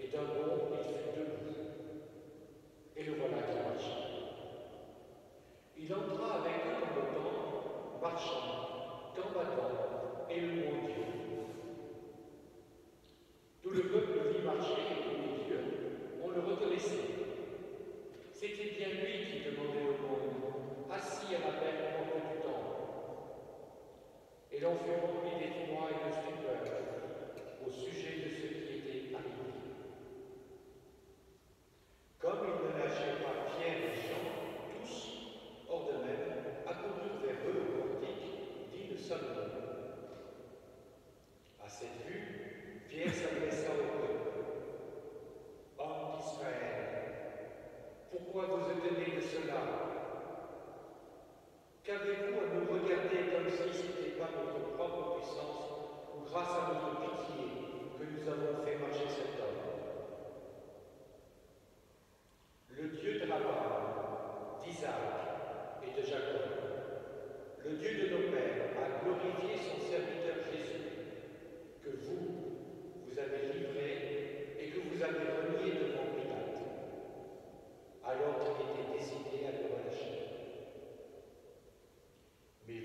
et d'un bond il fut debout. Et le voilà qui marchait. Il entra avec eux dans le temple, marchant, gambadant et louant Dieu. Tout le peuple le vit marcher et louer Dieu, on le reconnaissait. C'était bien lui qui demandait au monde, assis à la belle porte du temple. Et l'on fut rempli d'effroi et de stupeur au sujet de ce qui était arrivé. Comme ils ne lâchaient pas Pierre et Jean, tous, hors d'eux-mêmes, accoururent vers eux au portique, dit le Salomon. À cette vue, Pierre s'adressa au peuple. Hommes d'Israël, pourquoi vous étonnez de cela? Qu'avez-vous à nous regarder comme si ce n'était pas notre propre puissance ou grâce à notre pitié que nous avons fait marcher cet homme? Le Dieu d'Abraham, d'Isaac et de Jacob, le Dieu de nos pères, a glorifié son serviteur Jésus, que vous avez livré et que vous avez renié devant Pilate, alors qu'il était décidé à le relâcher. Mais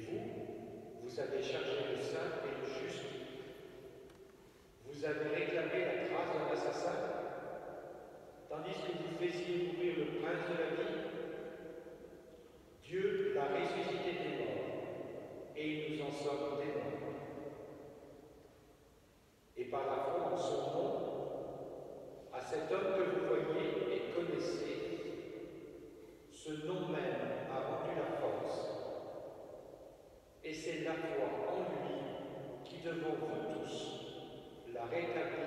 vous avez chargé le saint et le juste. Vous avez réclamé la grâce d'un assassin, tandis que vous faisiez mourir le prince de la vie. Dieu l'a ressuscité des morts, et nous en sommes témoins. Et par la foi en son nom, à cet homme que vous voyez et connaissez, ce nom même a rendu la force. Et c'est la foi en lui qui, devant vous tous, l'a rétabli